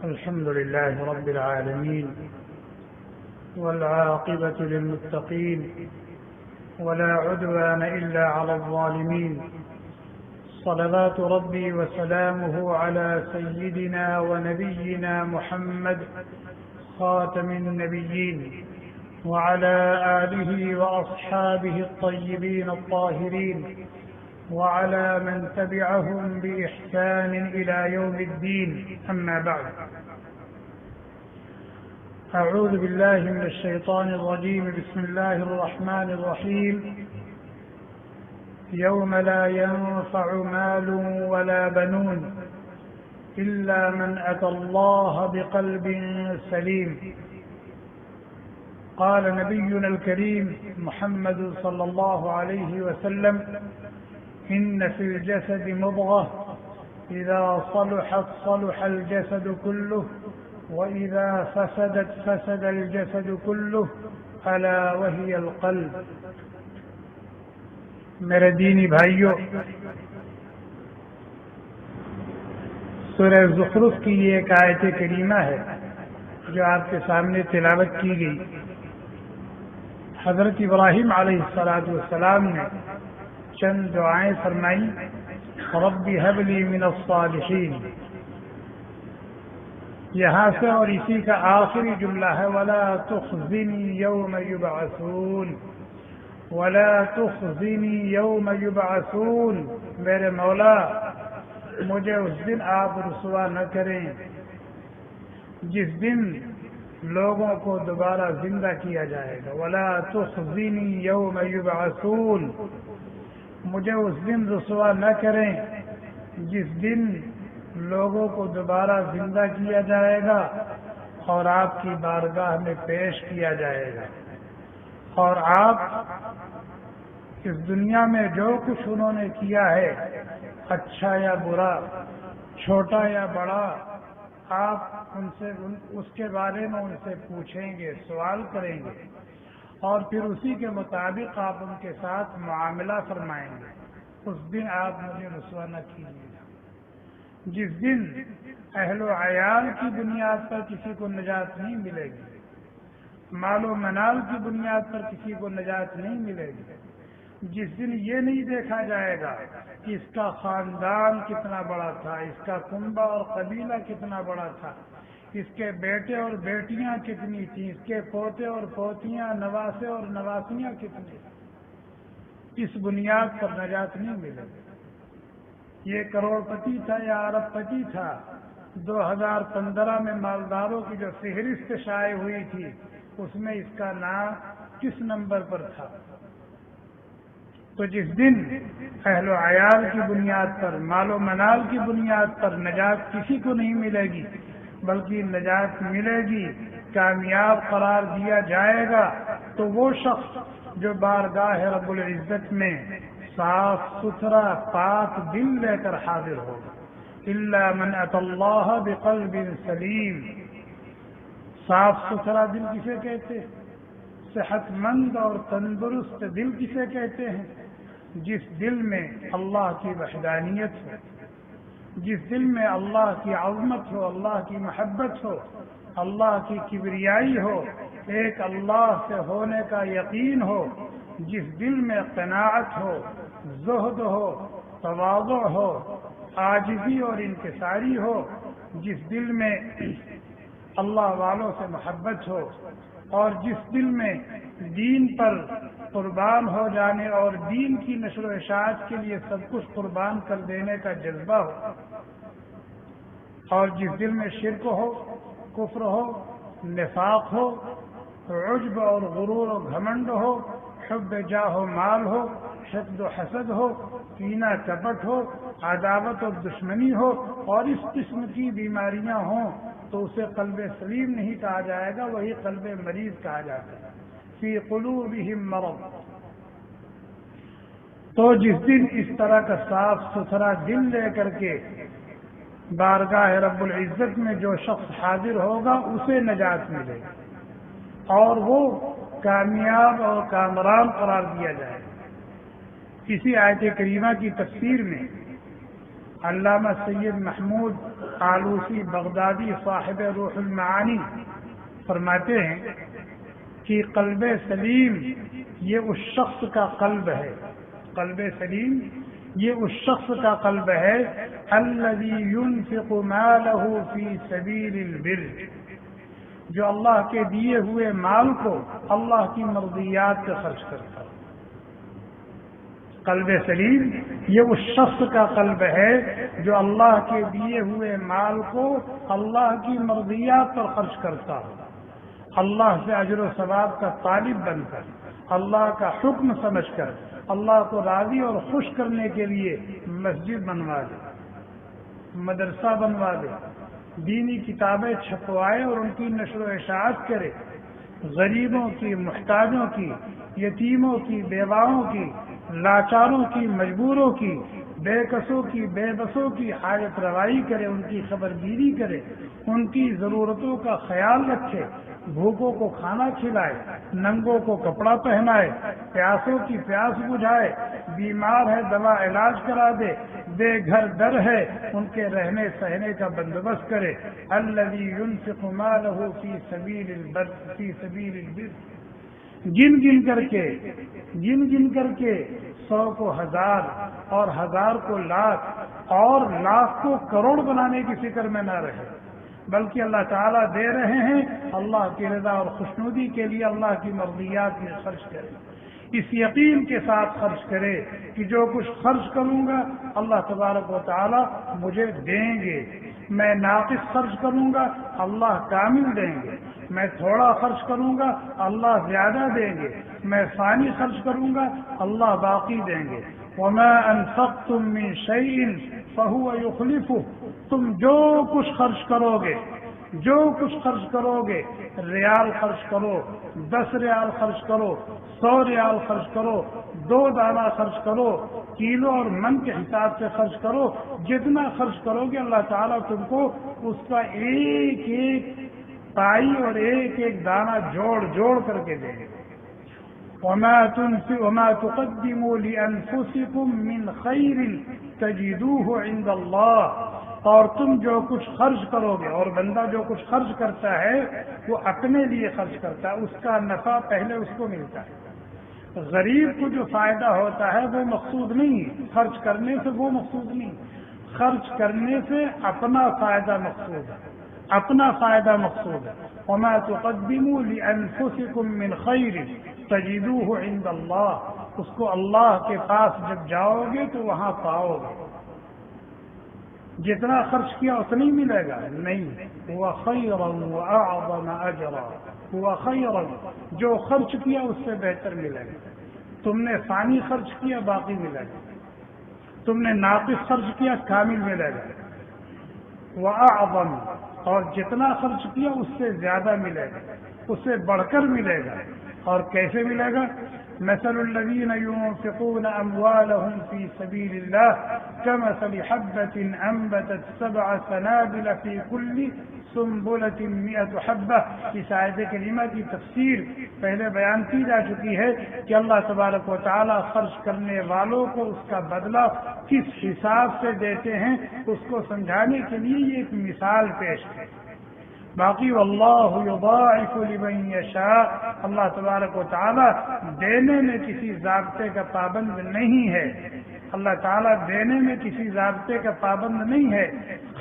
الحمد لله رب العالمين والعاقبة للمتقين ولا عدوان إلا على الظالمين. صلوات ربي وسلامه على سيدنا ونبينا محمد خاتم النبيين وعلى آله وأصحابه الطيبين الطاهرين وعلى من تبعهم بإحسان إلى يوم الدين. أما بعد، أعوذ بالله من الشيطان الرجيم. بسم الله الرحمن الرحيم. يوم لا ينفع مال ولا بنون إلا من أتى الله بقلب سليم. قال نبينا الكريم محمد صلى الله عليه وسلم: إن في الجسد مضغة إذا صلحت صلح الجسد كله وإذا فسدت فسد الجسد كله ألا وهي القلب. میرے دینی بھائیوں، سورہ زخرف کی یہ ایک آیت کریمہ ہے جو آپ کے سامنے تلاوت کی گئی. حضرت ابراہیم علیہ السلام نے چند دعائیں فرمائی: رب هب لي من الصالحین. یہاں سے اور اسی کا آخری جملہ ہے: ولا تخزنی یوم یبعثون. ولا تخزنی یوم یبعثون. میرے مولا، مجھے اس دن آپ رسوا نہ کریں جس دن لوگوں کو دوبارہ زندہ کیا جائے گا. ولا تخزنی یوم یبعثون. مجھے اس دن رسوا نہ کریں جس دن لوگوں کو دوبارہ زندہ کیا جائے گا اور آپ کی بارگاہ میں پیش کیا جائے گا، اور آپ اس دنیا میں جو کچھ انہوں نے کیا ہے، اچھا یا برا، چھوٹا یا بڑا، آپ ان سے اس کے بارے میں ان سے پوچھیں گے، سوال کریں گے، اور پھر اسی کے مطابق آپ ان کے ساتھ معاملہ فرمائیں گے. اس دن آپ مجھے رسوا نہ کیجیے گا. جس دن اہل و عیال کی بنیاد پر کسی کو نجات نہیں ملے گی، مال و منال کی بنیاد پر کسی کو نجات نہیں ملے گی. جس دن یہ نہیں دیکھا جائے گا کہ اس کا خاندان کتنا بڑا تھا، اس کا کنبہ اور قبیلہ کتنا بڑا تھا، اس کے بیٹے اور بیٹیاں کتنی تھیں، اس کے پوتے اور پوتیاں، نواسے اور نواسیاں کتنی، اس بنیاد پر نجات نہیں ملے گی. یہ کروڑ پتی تھا یا ارب پتی تھا، 2015 میں مالداروں کی جو فہرست شائع ہوئی تھی اس میں اس کا نام کس نمبر پر تھا؟ تو جس دن اہل و عیال کی بنیاد پر، مال و منال کی بنیاد پر نجات کسی کو نہیں ملے گی، بلکہ نجات ملے گی، کامیاب قرار دیا جائے گا تو وہ شخص جو بارگاہ رب العزت میں صاف ستھرا پاک دل لے کر حاضر ہوگا. الا من اتى اللہ بقلب سلیم. صاف ستھرا دل کسے کہتے ہیں؟ صحت مند اور تندرست دل کسے کہتے ہیں؟ جس دل میں اللہ کی وحدانیت ہو، جس دل میں اللہ کی عظمت ہو، اللہ کی محبت ہو، اللہ کی کبریائی ہو، ایک اللہ سے ہونے کا یقین ہو، جس دل میں قناعت ہو، زہد ہو، تواضع ہو، عاجزی اور انکساری ہو، جس دل میں اللہ والوں سے محبت ہو، اور جس دل میں دین پر قربان ہو جانے اور دین کی نشر و اشاعت کے لیے سب کچھ قربان کر دینے کا جذبہ ہو، اور جس دل میں شرک ہو، کفر ہو، نفاق ہو، عجب اور غرور و گھمنڈ ہو، حب جاہ و مال ہو، حقد و حسد ہو، کینہ کپٹ ہو، عداوت اور دشمنی ہو، اور اس قسم کی بیماریاں ہوں تو اسے قلب سلیم نہیں کہا جائے گا، وہی قلب مریض کہا جاتا ہے. فی قلوبہم مرض. تو جس دن اس طرح کا صاف ستھرا دل لے کر کے بارگاہ رب العزت میں جو شخص حاضر ہوگا اسے نجات ملے گی اور وہ کامیاب اور کامران قرار دیا جائے گا. اسی آیت کریمہ کی تفسیر میں علامہ سید محمود آلوسی بغدادی صاحب روح المعانی فرماتے ہیں کہ قلب سلیم یہ اس شخص کا قلب ہے، قلب سلیم یہ اس شخص کا قلب ہے الذی ينفق مالہ فی سبیل البر، جو اللہ کے دیے ہوئے مال کو اللہ کی مرضیات پہ خرچ کرتا ہے۔ قلب سلیم یہ اس شخص کا قلب ہے جو اللہ کے دیے ہوئے مال کو اللہ کی مرضیات پر خرچ کرتا ہے، اللہ سے اجر و ثواب کا طالب بن کر، اللہ کا حکم سمجھ کر، اللہ کو راضی اور خوش کرنے کے لیے مسجد بنوا دے، مدرسہ بنوا دے، دینی کتابیں چھپوائے اور ان کی نشر و اشاعت کرے، غریبوں کی، محتاجوں کی، یتیموں کی، بیواؤں کی، لاچاروں کی، مجبوروں کی، بے کسوں کی، بے بسوں کی حاجت روائی کرے، ان کی خبرگیری کرے، ان کی ضرورتوں کا خیال رکھے، بھوکوں کو کھانا کھلائے، ننگوں کو کپڑا پہنائے، پیاسوں کی پیاس بجھائے، بیمار ہے دوا علاج کرا دے، بے گھر در ہے ان کے رہنے سہنے کا بندوبست کرے۔ الذی ينفق مالہ فی سبیل البر، گن گن کر کے 100 کو 1000 اور 1000 کو لاکھ اور لاکھ کو کروڑ بنانے کی فکر میں نہ رہے، بلکہ اللہ تعالیٰ دے رہے ہیں اللہ کی رضا اور خوشنودی کے لیے اللہ کی مرضیات میں خرچ کرے، اس یقین کے ساتھ خرچ کرے کہ جو کچھ خرچ کروں گا اللہ تبارک و تعالیٰ مجھے دیں گے، میں ناقص خرچ کروں گا اللہ کامل دیں گے، میں تھوڑا خرچ کروں گا اللہ زیادہ دیں گے، میں فانی خرچ کروں گا اللہ باقی دیں گے۔ وما انفقتم من شیء فهو يخلفه، تم جو کچھ خرچ کرو گے، ریال خرچ کرو، 10 ریال خرچ کرو، 100 ریال خرچ کرو، 2 دانہ خرچ کرو، کلو اور من کے حساب سے خرچ کرو، جتنا خرچ کرو گے اللہ تعالیٰ تم کو اس کا ایک ایک پائی اور ایک ایک دانہ جوڑ کر کے دے گے۔ وما تقدموا لانفسکم من خیر تجدوه عند اللہ، اور تم جو کچھ خرچ کرو گے، اور بندہ جو کچھ خرچ کرتا ہے وہ اپنے لیے خرچ کرتا ہے، اس کا نفع پہلے اس کو ملتا ہے۔ غریب کو جو فائدہ ہوتا ہے وہ مقصود نہیں، خرچ کرنے سے وہ مقصود نہیں، خرچ کرنے سے اپنا فائدہ مقصود ہے، اپنا فائدہ مقصود ہے۔ وما تقدموا لانفسکم من خیر تجدوه عند اللہ، اس کو اللہ کے پاس جب جاؤ گے تو وہاں پاؤ گے۔ جتنا خرچ کیا اتنا ہی ملے گا نہیں، هو خیرا واعظم اجرا، هو خیرا، جو خرچ کیا اس سے بہتر ملے گا۔ تم نے فانی خرچ کیا باقی ملے گا، تم نے ناقص خرچ کیا کامل ملے گا۔ واعظم، اور جتنا خرچ کیا اس سے زیادہ ملے گا، اس سے بڑھ کر ملے گا۔ اور کیسے ملے گا؟ مثل الذين ينفقون أموالهم في سبيل الله كمثل حبة أنبتت 7 سنابل في كل سنبلة 100 حبة۔ اس آیت کریمہ کی تفسیر پہلے بیان کی جا چکی ہے کہ اللہ تبارک و تعالی خرچ کرنے والوں کو اس کا بدلہ کس حساب سے دیتے ہیں، اس کو سمجھانے کے لیے یہ ایک مثال پیش ہے۔ باقی واللہ یضاعف لمن یشاء، اللہ تبارک و تعالیٰ دینے میں کسی ضابطے کا پابند نہیں ہے، اللہ تعالیٰ دینے میں کسی ضابطے کا پابند نہیں ہے،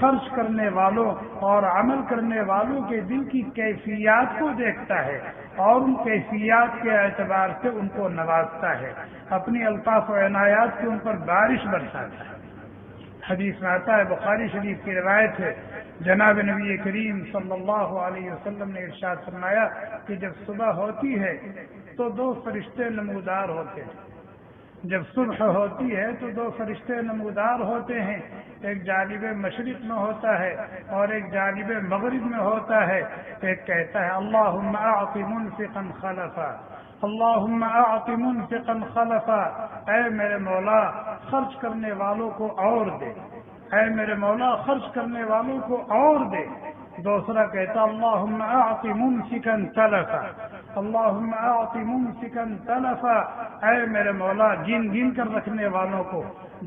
خرچ کرنے والوں اور عمل کرنے والوں کے دل کی کیفیات کو دیکھتا ہے اور ان کیفیات کے اعتبار سے ان کو نوازتا ہے، اپنی الطاف و عنایات کی ان پر بارش برساتا ہے۔ حدیث میں آتا ہے، بخاری شریف کی روایت ہے، جناب نبی کریم صلی اللہ علیہ وسلم نے ارشاد فرمایا کہ جب صبح ہوتی ہے تو 2 فرشتے نمودار ہوتے ہیں، جب صبح ہوتی ہے تو 2 فرشتے نمودار ہوتے ہیں، ایک جانب مشرق میں ہوتا ہے اور ایک جانب مغرب میں ہوتا ہے۔ ایک کہتا ہے اللہم اعط منفقا خلفا، اللہم اعط منفقا خلفا، اے میرے مولا خرچ کرنے والوں کو اور دے، اے میرے مولا خرچ کرنے والوں کو اور دے۔ دوسرا کہتا اللہم اعط ممسکا تلفا، اللہم اعط ممسکا تلفا، اے میرے مولا گن گن کر رکھنے والوں کو،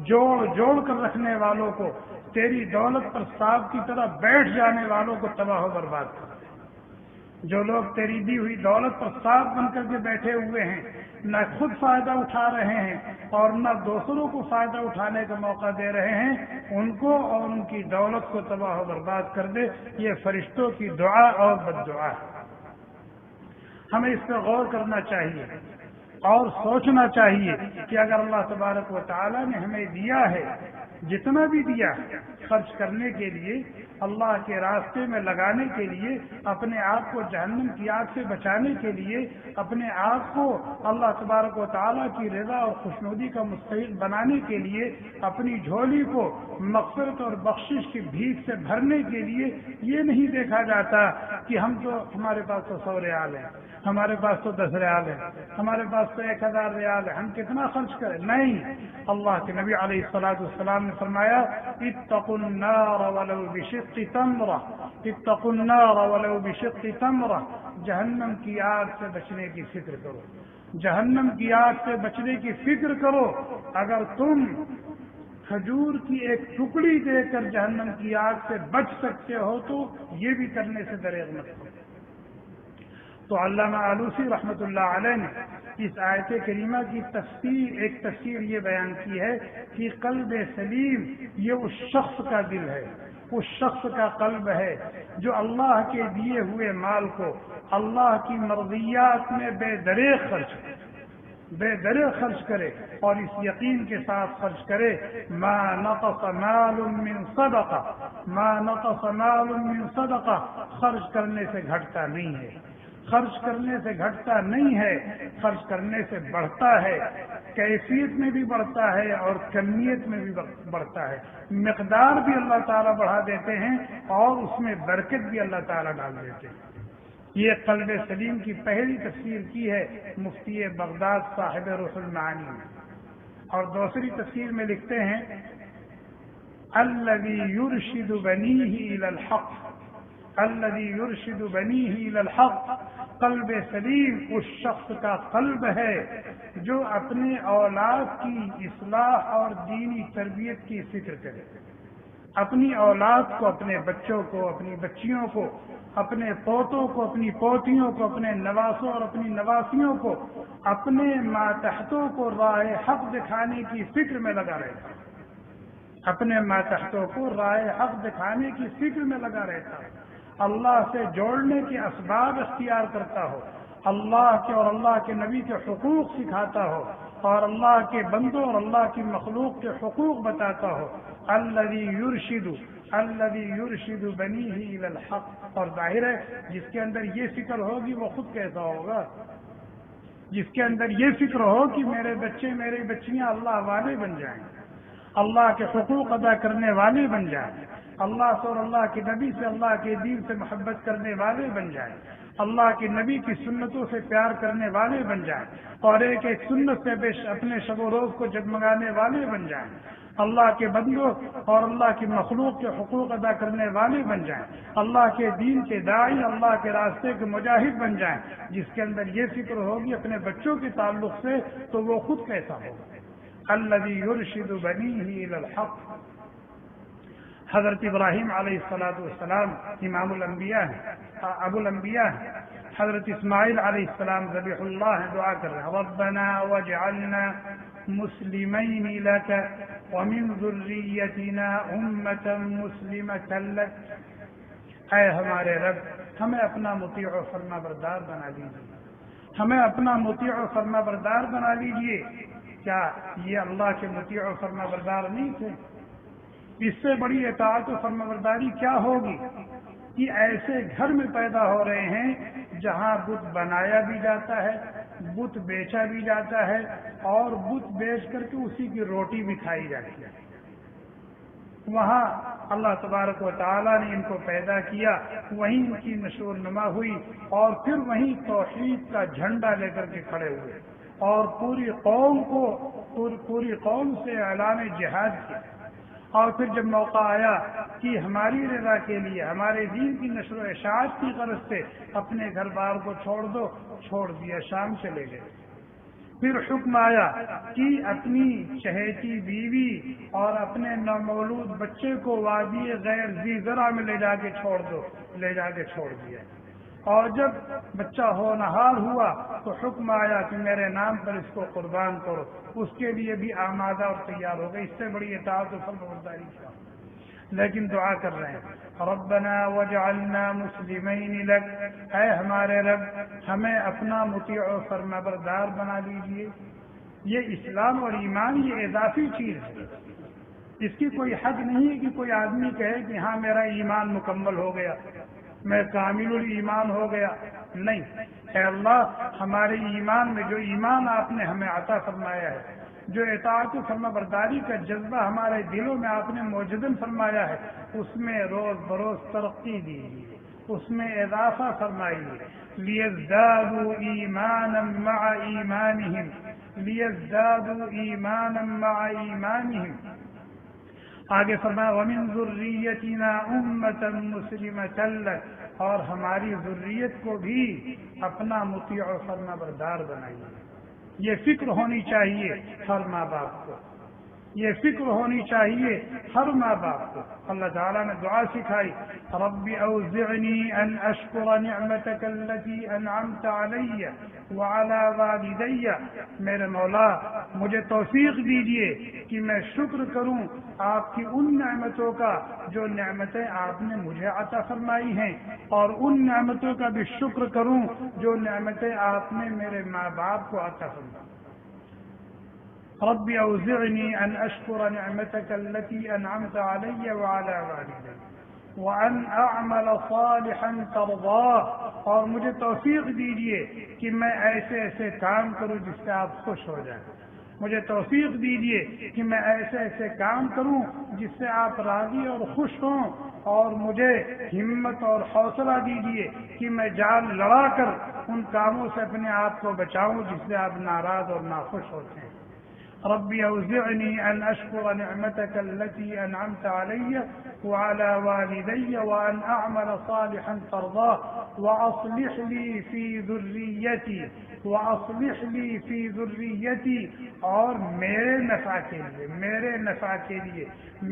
جوڑ جوڑ کر رکھنے والوں کو، تیری دولت پر سانپ کی طرح بیٹھ جانے والوں کو تباہ و برباد کر۔ جو لوگ تیری دی ہوئی دولت پر سانپ بن کر کے بیٹھے ہوئے ہیں، نہ خود فائدہ اٹھا رہے ہیں اور نہ دوسروں کو فائدہ اٹھانے کا موقع دے رہے ہیں، ان کو اور ان کی دولت کو تباہ و برباد کر دے۔ یہ فرشتوں کی دعا اور بد دعا ہے۔ ہمیں اس پہ غور کرنا چاہیے اور سوچنا چاہیے کہ اگر اللہ تبارک و تعالی نے ہمیں دیا ہے، جتنا بھی دیا ہے، خرچ کرنے کے لیے، اللہ کے راستے میں لگانے کے لیے، اپنے آپ کو جہنم کی آگ سے بچانے کے لیے، اپنے آپ کو اللہ تبارک و تعالیٰ کی رضا اور خوشنودی کا مستحق بنانے کے لیے، اپنی جھولی کو مغفرت اور بخشش کی بھیک سے بھرنے کے لیے، یہ نہیں دیکھا جاتا کہ ہمارے پاس تو 100 ریال ہے، ہمارے پاس تو 10 ریال ہے، ہمارے پاس تو 1000 ریال ہے، ہم کتنا خرچ کریں۔ نہیں، اللہ کے نبی علیہ الصلوۃ والسلام نے فرمایا اتقوا النار ولو بشق تمرہ، اتقوا النار ولو بشق تمرہ، جہنم کی آگ سے بچنے کی فکر کرو، جہنم کی آگ سے بچنے کی فکر کرو۔ اگر تم کھجور کی ایک ٹکڑی دے کر جہنم کی آگ سے بچ سکتے ہو تو یہ بھی کرنے سے دریغ مت کرو۔ تو علامہ آلوسی رحمۃ اللہ علیہ نے اس آیت کریمہ کی ایک تفسیر یہ بیان کی ہے کہ قلب سلیم یہ اس شخص کا دل ہے، اس شخص کا قلب ہے جو اللہ کے دیے ہوئے مال کو اللہ کی مرضیات میں بے دریغ خرچ کرے اور اس یقین کے ساتھ خرچ کرے ما نقص مال من صدقہ، ما نقص مال من صدقہ، خرچ کرنے سے گھٹتا نہیں ہے، خرچ کرنے سے گھٹتا نہیں ہے، خرچ کرنے سے بڑھتا ہے، کیفیت میں بھی بڑھتا ہے اور کمیت میں بھی بڑھتا ہے، مقدار بھی اللہ تعالیٰ بڑھا دیتے ہیں اور اس میں برکت بھی اللہ تعالیٰ ڈال دیتے ہیں۔ یہ قلب سلیم کی پہلی تفسیر کی ہے مفتی بغداد صاحب روح المعانی نے، اور دوسری تفسیر میں لکھتے ہیں الذی یرشد بنیہ الی الحق، الذی یرشد بنیہ الی الحق، قلب سلیم اس شخص کا قلب ہے جو اپنے اولاد کی اصلاح اور دینی تربیت کی فکر کرے، اپنی اولاد کو، اپنے بچوں کو، اپنی بچیوں کو، اپنے پوتوں کو، اپنی پوتیوں کو، اپنے نواسوں اور اپنی نواسیوں کو، اپنے ماتحتوں کو راہ حق دکھانے کی فکر میں لگا رہتا، اپنے ماتحتوں کو راہ حق دکھانے کی فکر میں لگا رہتا، اللہ سے جوڑنے کے اسباب اختیار کرتا ہو، اللہ کے اور اللہ کے نبی کے حقوق سکھاتا ہو اور اللہ کے بندوں اور اللہ کی مخلوق کے حقوق بتاتا ہو۔ الذی یرشد بنیہ الی الحق، اور ظاہر ہے جس کے اندر یہ فکر ہوگی وہ خود کیسا ہوگا، جس کے اندر یہ فکر ہو کہ میرے بچے میری بچیاں اللہ والے بن جائیں، اللہ کے حقوق ادا کرنے والے بن جائیں، اللہ سے اور اللہ کے نبی سے، اللہ کے دین سے محبت کرنے والے بن جائیں، اللہ کے نبی کی سنتوں سے پیار کرنے والے بن جائیں اور ایک ایک سنت سے اپنے شب و روز کو جگمگانے والے بن جائیں، اللہ کے بندوں اور اللہ کی مخلوق کے حقوق ادا کرنے والے بن جائیں، اللہ کے دین کے داعی، اللہ کے راستے کے مجاہد بن جائیں۔ جس کے اندر یہ فکر ہوگی اپنے بچوں کے تعلق سے تو وہ خود کیسا ہوگا۔ الذی یرشد بنیہ الی الحق، حضرت ابراہیم علیہ السلام امام الانبیاء ہیں، ابو الانبیاء ہیں، حضرت اسماعیل علیہ السلام ذبیح اللہ ہیں، دعا کر رہے ہیں ربنا واجعلنا مسلمین لک ومن ذریتنا امۃ مسلمۃ لک، اے ہمارے رب ہمیں اپنا مطیع و فرما بردار بنا لیجیے، ہمیں اپنا مطیع و فرما بردار بنا لیجیے۔ کیا یہ اللہ کے مطیع و فرما بردار نہیں تھے؟ اس سے بڑی اطاعت و فرما برداری کیا ہوگی کہ ایسے گھر میں پیدا ہو رہے ہیں جہاں بت بنایا بھی جاتا ہے، بت بیچا بھی جاتا ہے اور بت بیچ کر کے اسی کی روٹی بھی کھائی جاتی ہے۔ وہاں اللہ تبارک و تعالیٰ نے ان کو پیدا کیا، وہیں ان کی نشو و نما ہوئی اور پھر وہیں توحید کا جھنڈا لے کر کے کھڑے ہوئے اور پوری قوم سے اعلان جہاد کیا اور پھر جب موقع آیا کہ ہماری رضا کے لیے ہمارے دین کی نشر و اشاعت کی غرض سے اپنے گھر بار کو چھوڑ دو، چھوڑ دیا، شام چلے گئے۔ پھر حکم آیا کہ اپنی چہیتی بیوی اور اپنے نومولود بچے کو وادی غیر ذی زرع میں لے جا کے چھوڑ دو، لے جا کے چھوڑ دیا۔ اور جب بچہ ہونہار ہوا تو حکم آیا کہ میرے نام پر اس کو قربان کرو، اس کے لیے بھی آمادہ اور تیار ہو گئے۔ اس سے بڑی اطاعت و فرمانبرداری کیا، لیکن دعا کر رہے ہیں ربنا وجعلنا مسلمین لک، اے ہمارے رب ہمیں اپنا مطیع و فرمانبردار بنا دیجیے۔ یہ اسلام اور ایمان یہ اضافی چیز ہے، اس کی کوئی حد نہیں ہے کہ کوئی آدمی کہے کہ ہاں میرا ایمان مکمل ہو گیا، میں کامل الایمان ہو گیا۔ نہیں، اے اللہ ہمارے ایمان میں جو ایمان آپ نے ہمیں عطا فرمایا ہے، جو اطاعت و فرما برداری کا جذبہ ہمارے دلوں میں آپ نے موجودن فرمایا ہے، اس میں روز بروز ترقی دیجیے، اس میں اضافہ فرمائیے۔ لیزدادوا ایمانا مع ایمانہم، لیزدادوا ایمانا مع ایمانہم۔ آگے فرمایا وَمِن ذُرِّيَّتِنَا أُمَّةً مُسْلِمَةً لَكَ، اور ہماری ذریت کو بھی اپنا مطیع و فرما بردار بنائیے۔ یہ فکر ہونی چاہیے ہر ماں باپ کو، یہ فکر ہونی چاہیے ہر ماں باپ کو۔ اللہ تعالیٰ نے دعا سکھائی رب اوزعنی ان اشکر نعمتک التي انعمت علی وعلی والدی، میرے مولا مجھے توفیق دیجیے کہ میں شکر کروں آپ کی ان نعمتوں کا جو نعمتیں آپ نے مجھے عطا فرمائی ہیں، اور ان نعمتوں کا بھی شکر کروں جو نعمتیں آپ نے میرے ماں باپ کو عطا فرمائی۔ رب اوزعنی ان اشکر نعمتک التي انعمت علی وعلی والدی وان اعمل صالحا ترضاه، اور مجھے توفیق دیجیے کہ میں ایسے ایسے کام کروں جس سے آپ خوش ہو جائیں، مجھے توفیق دیجیے کہ میں ایسے ایسے کام کروں جس سے آپ راضی اور خوش ہوں، اور مجھے ہمت اور حوصلہ دیجیے کہ میں جان لڑا کر ان کاموں سے اپنے آپ کو بچاؤں جس سے آپ ناراض اور ناخوش ہوتے ہیں۔ رب اوزعنی ان اشکر نعمتک التي انعمت علی وعلى والدی وان اعمل صالحا ترضاه واصلح لی فی ذریتی، واصلح لی فی ذریتی، اور میرے نفع کے لیے، میرے نفع کے لیے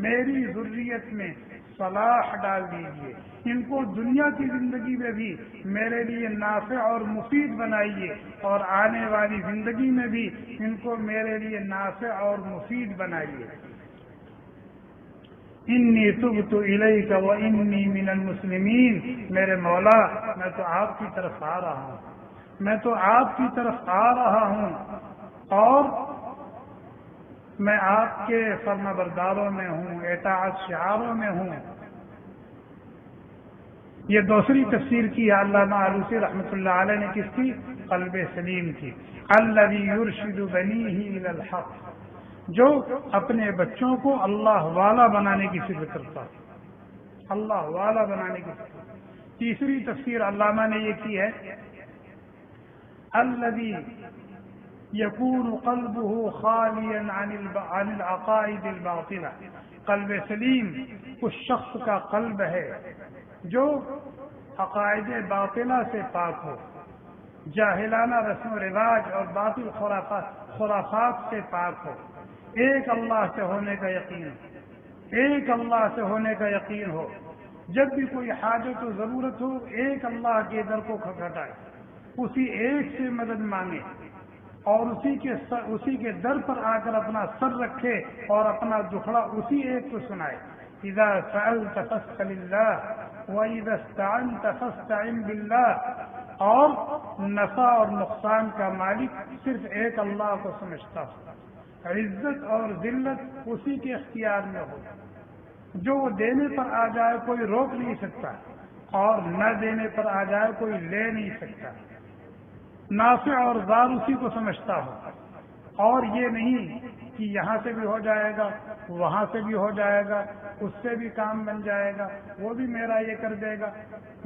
میری ذریت میں صلاح ڈال دیجیے، ان کو دنیا کی زندگی میں بھی میرے لیے نافع اور مفید بنائیے، اور آنے والی زندگی میں بھی ان کو میرے لیے نافع اور مفید بنائیے۔ انی تبت الیک وانی من المسلمین، میرے مولا میں تو آپ کی طرف آ رہا ہوں، میں تو آپ کی طرف آ رہا ہوں، اور میں آپ کے فرما برداروں میں ہوں، اطاعت شعاروں میں ہوں۔ یہ دوسری تفسیر کی ہے علامہ آلوسی رحمۃ اللہ علیہ نے، کس کی؟ قلب سلیم کی۔ الذی یرشد بنیہ الی الحق، جو اپنے بچوں کو اللہ والا بنانے کی فکر کرتا، اللہ والا بنانے کی فکر۔ تیسری تفسیر علامہ نے یہ کی ہے الذی یکون قلبہ خالیا عن العقائد الباطلہ، قلب سلیم اس شخص کا قلب ہے جو عقائد باطلہ سے پاک ہو، جاہلانہ رسم و رواج اور باطل خرافات سے پاک ہو، ایک اللہ سے ہونے کا یقین، ایک اللہ سے ہونے کا یقین ہو، جب بھی کوئی حاجت و ضرورت ہو ایک اللہ کے در کو کھٹکھٹائے، اسی ایک سے مدد مانگے، اور اسی کے در پر آ کر اپنا سر رکھے اور اپنا دکھڑا اسی ایک کو سنائے۔ اذا سألت فاسأل اللہ واذا استعنت فاستعن باللہ، اور نفع اور نقصان کا مالک صرف ایک اللہ کو سمجھتا ہو، عزت اور ذلت اسی کے اختیار میں ہو، جو وہ دینے پر آ جائے کوئی روک نہیں سکتا، اور نہ دینے پر آ جائے کوئی لے نہیں سکتا، نافع اور ضار اسی کو سمجھتا ہو، اور یہ نہیں کہ یہاں سے بھی ہو جائے گا، وہاں سے بھی ہو جائے گا، اس سے بھی کام بن جائے گا، وہ بھی میرا یہ کر دے گا،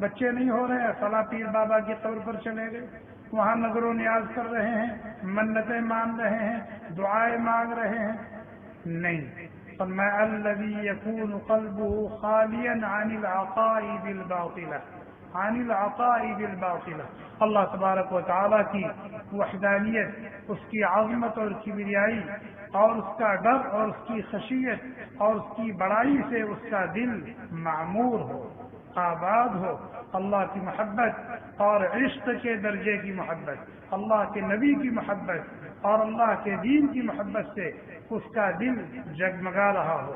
بچے نہیں ہو رہے ہیں فلاں پیر بابا کی قبر پر چلے گئے، وہاں نظر و نیاز کر رہے ہیں، منتیں مان رہے ہیں، دعائیں مانگ رہے ہیں۔ نہیں، فرمایا الذی یکون قلبہ خالیا عن العقائد الباطلہ، عن العقائد الباطلہ۔ اللہ تبارک و تعالیٰ کی وحدانیت، اس کی عظمت اور کبریائی اور اس کا ڈر اور اس کی خشیت اور اس کی بڑائی سے اس کا دل معمور ہو، آباد ہو۔ اللہ کی محبت اور عشق کے درجے کی محبت، اللہ کے نبی کی محبت اور اللہ کے دین کی محبت سے اس کا دل جگمگا رہا ہو۔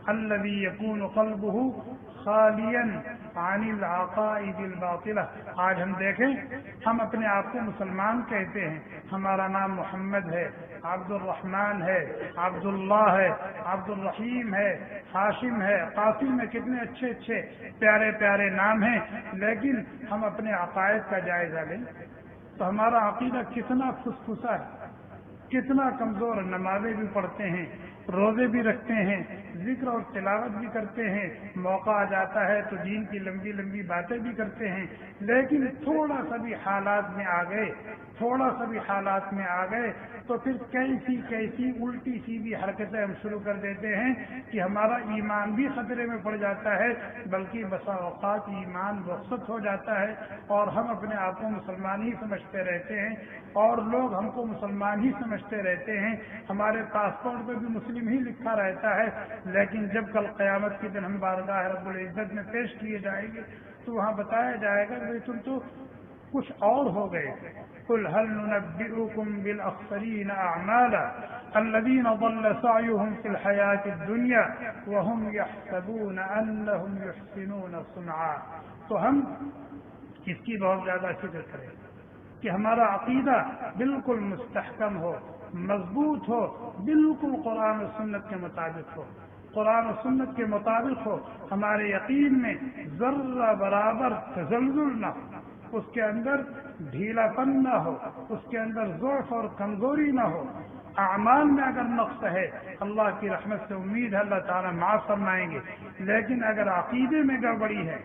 الذی یکون قلبہ خالیا عن العقائد الباطلہ۔ آج ہم دیکھیں، ہم اپنے آپ کو مسلمان کہتے ہیں، ہمارا نام محمد ہے، عبد الرحمن ہے، عبداللہ ہے، عبد الرحیم ہے، ہاشم ہے، قاسم ہے، کتنے اچھے اچھے پیارے پیارے نام ہیں، لیکن ہم اپنے عقائد کا جائزہ لیں تو ہمارا عقیدہ کتنا پھسپھسا ہے، کتنا کمزور ہے۔ نمازیں بھی پڑھتے ہیں، روزے بھی رکھتے ہیں، ذکر اور تلاوت بھی کرتے ہیں، موقع آ جاتا ہے تو دین کی لمبی لمبی باتیں بھی کرتے ہیں، لیکن تھوڑا سا بھی حالات میں آ گئے، تھوڑا سا بھی حالات میں آ گئے تو پھر کیسی الٹی سیدھی حرکتیں ہم شروع کر دیتے ہیں کہ ہمارا ایمان بھی خطرے میں پڑ جاتا ہے، بلکہ بسا اوقات ایمان رخصت ہو جاتا ہے اور ہم اپنے آپ کو مسلمان ہی سمجھتے رہتے ہیں اور لوگ ہم کو مسلمان ہی سمجھتے رہتے ہیں۔ ہمارے پاسپورٹ پہ بھی مسلم ہی لکھا رہتا ہے، لیکن جب کل قیامت کے دن ہم بارگاہ رب العزت میں پیش کیے جائیں گے تو وہاں بتایا جائے گا کہ تم تو کچھ اور ہو گئے۔ قل هل ننبئكم بالاخسرین اعمالا الذين ضل سعيهم في الحياة الدنيا وهم يحسبون انهم يحسنون صنعا۔ تو ہم اس کی بہت زیادہ فکر کریں کہ ہمارا عقیدہ بالکل مستحکم ہو، مضبوط ہو، بالکل قرآن و سنت کے مطابق ہو، قرآن و سنت کے مطابق ہو، ہمارے یقین میں ذرہ برابر تزلزل نہ ہو، اس کے اندر ڈھیلا پن نہ ہو، اس کے اندر ضعف اور کمزوری نہ ہو۔ اعمال میں اگر نقص ہے اللہ کی رحمت سے امید ہے اللہ تعالیٰ معاف فرمائیں گے، لیکن اگر عقیدے میں گڑبڑی ہے،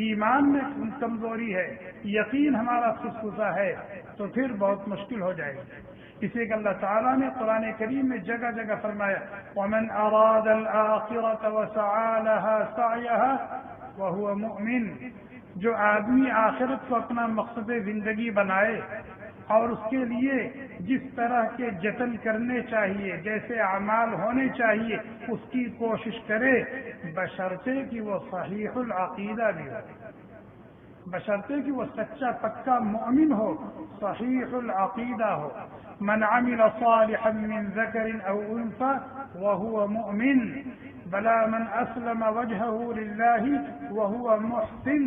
ایمان میں کمزوری ہے، یقین ہمارا پھسپھسا ہے تو پھر بہت مشکل ہو جائے گی۔ اسی کہ اللہ تعالیٰ نے قرآن کریم میں جگہ جگہ فرمایا وَمَنْ أَرَادَ الْآخِرَةَ وَسَعَى لَهَا سَعْيَهَا وَهُوَ مُؤْمِنٌ۔ جو آدمی آخرت کو اپنا مقصد زندگی بنائے اور اس کے لیے جس طرح کے جتن کرنے چاہیے، جیسے اعمال ہونے چاہیے، اس کی کوشش کرے، بشرطے کہ وہ صحیح العقیدہ بھی ہو، بشرطے کہ وہ سچا پکا مومن ہو، صحیح العقیدہ ہو۔ من عمل صالحا من ذکر او انثى وهو مؤمن بلا من اسلم وجهه لله وهو محسن۔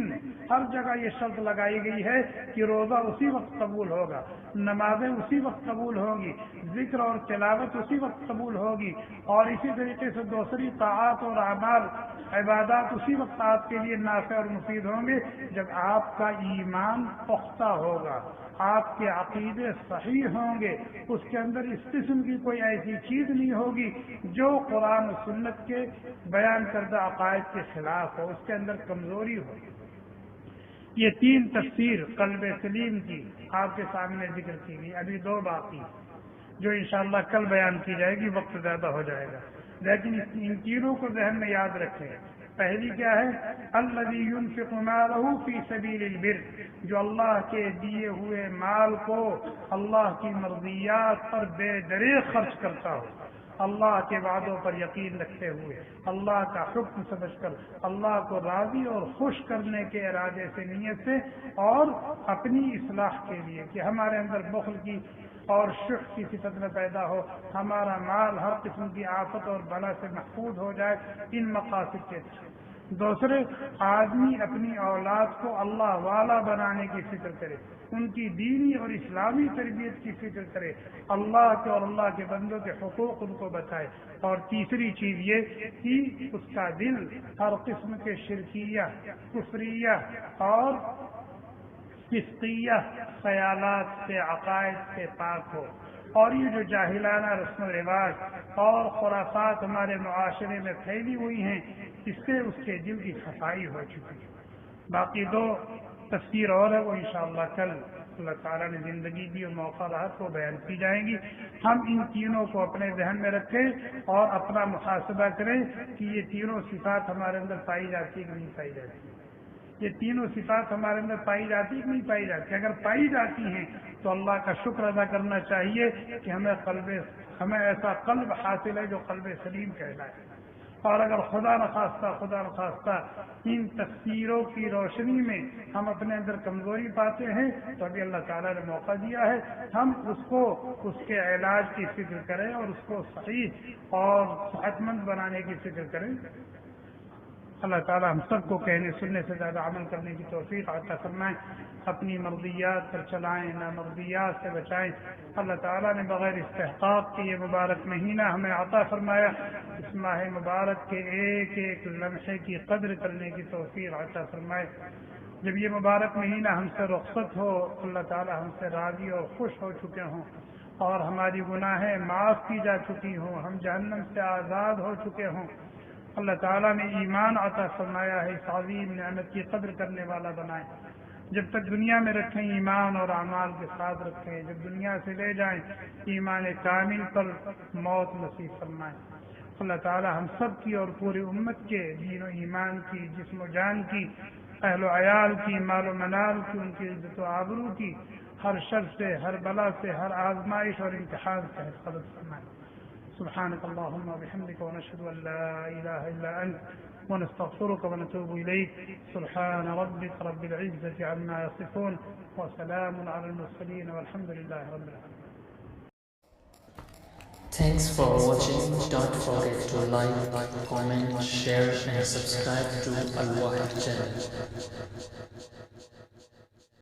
ہر جگہ یہ شرط لگائی گئی ہے کہ روزہ اسی وقت قبول ہوگا، نمازیں اسی وقت قبول ہوگی، ذکر اور تلاوت اسی وقت قبول ہوگی، اور اسی طریقے سے دوسری طاعات اور اعمال عبادات اسی وقت آپ کے لیے نافع اور مفید ہوں گے جب آپ کا ایمان پختہ ہوگا، آپ کے عقیدے صحیح ہوں گے، اس کے اندر اس قسم کی کوئی ایسی چیز نہیں ہوگی جو قرآن و سنت کے بیان کردہ عقائد کے خلاف ہو، اس کے اندر کمزوری ہو۔ یہ تین تفسیر قلب سلیم کی آپ کے سامنے ذکر کی گئی، ابھی دو باقی جو انشاءاللہ کل بیان کی جائے گی، وقت زیادہ ہو جائے گا، لیکن ان تینوں کو ذہن میں یاد رکھیں۔ پہلی کیا ہے؟ الذی ينفق مالہ فی سبیل البر، جو اللہ کے دیے ہوئے مال کو اللہ کی مرضیات پر بے دریغ خرچ کرتا ہو، اللہ کے وعدوں پر یقین رکھتے ہوئے، اللہ کا حکم سمجھ کر، اللہ کو راضی اور خوش کرنے کے ارادے سے، نیت سے، اور اپنی اصلاح کے لیے کہ ہمارے اندر بخل کی اور شح کی صفت میں پیدا ہو، ہمارا مال ہر قسم کی آفت اور بلا سے محفوظ ہو جائے، ان مقاصد کے تحت۔ دوسرے، آدمی اپنی اولاد کو اللہ والا بنانے کی فکر کرے، ان کی دینی اور اسلامی تربیت کی فکر کرے، اللہ کے اور اللہ کے بندوں کے حقوق ان کو بتائے، اور تیسری چیز یہ کہ اس کا دل ہر قسم کے شرکیہ، کفریہ اور فسقیہ خیالات سے، عقائد سے پاک ہو، اور یہ جو جاہلانہ رسم و رواج اور خرافات ہمارے معاشرے میں پھیلی ہوئی ہیں، اس سے اس کے دل کی صفائی ہو چکی ہے۔ باقی دو تفسیر اور ہے، وہ انشاءاللہ کل اللہ تعالیٰ نے زندگی دی اور موقع رہا تو بیان کی جائیں گی. ہم ان تینوں کو اپنے ذہن میں رکھیں اور اپنا محاسبہ کریں کہ یہ تینوں صفات ہمارے اندر پائی جاتی کہ نہیں پائی جاتی. یہ تینوں صفات ہمارے اندر پائی جاتی کہ نہیں پائی جاتی. اگر پائی جاتی ہیں تو اللہ کا شکر ادا کرنا چاہیے کہ ہمیں ایسا قلب حاصل ہے جو قلب سلیم کہلائے. اور اگر خدا نخواستہ ان تفسیروں کی روشنی میں ہم اپنے اندر کمزوری پاتے ہیں تو ابھی اللہ تعالیٰ نے موقع دیا ہے ہم اس کے علاج کی فکر کریں اور اس کو صحیح اور صحت مند بنانے کی فکر کریں. اللہ تعالیٰ ہم سب کو کہنے سننے سے زیادہ عمل کرنے کی توفیق عطا فرمائیں. اپنی مرضیات پر چلائیں، نامرضیات سے بچائیں. اللہ تعالیٰ نے بغیر استحقاق کے یہ مبارک مہینہ ہمیں عطا فرمایا. اس ماہ مبارک کے ایک ایک لمحے کی قدر کرنے کی توفیق عطا فرمائے. جب یہ مبارک مہینہ ہم سے رخصت ہو، اللہ تعالیٰ ہم سے راضی اور خوش ہو چکے ہوں اور ہماری گناہیں معاف کی جا چکی ہوں، ہم جہنم سے آزاد ہو چکے ہوں. اللہ تعالیٰ نے ایمان عطا فرمایا ہے، اس عظیم نعمت کی قدر کرنے والا بنائے. جب تک دنیا میں رکھیں ایمان اور اعمال کے ساتھ رکھیں، جب دنیا سے لے جائیں ایمان کامل پر موت نصیب فرمائیں. اللہ تعالیٰ ہم سب کی اور پوری امت کے دین و ایمان کی، جسم و جان کی، اہل و عیال کی، مال و منال کی، ان کی عزت و آبرو کی، ہر شر سے، ہر بلا سے، ہر آزمائش اور امتحان سے حفاظت فرمائیں. سبحانك اللهم وبحمدك ونشهد أن لا إله إلا أنت ونستغفرك ونتوب إليك. سبحان ربك رب العزة عما يصفون وسلام على المرسلين والحمد لله رب العالمين. Thanks for watching. Don't forget to like, comment, share and subscribe to Al Wahid channel.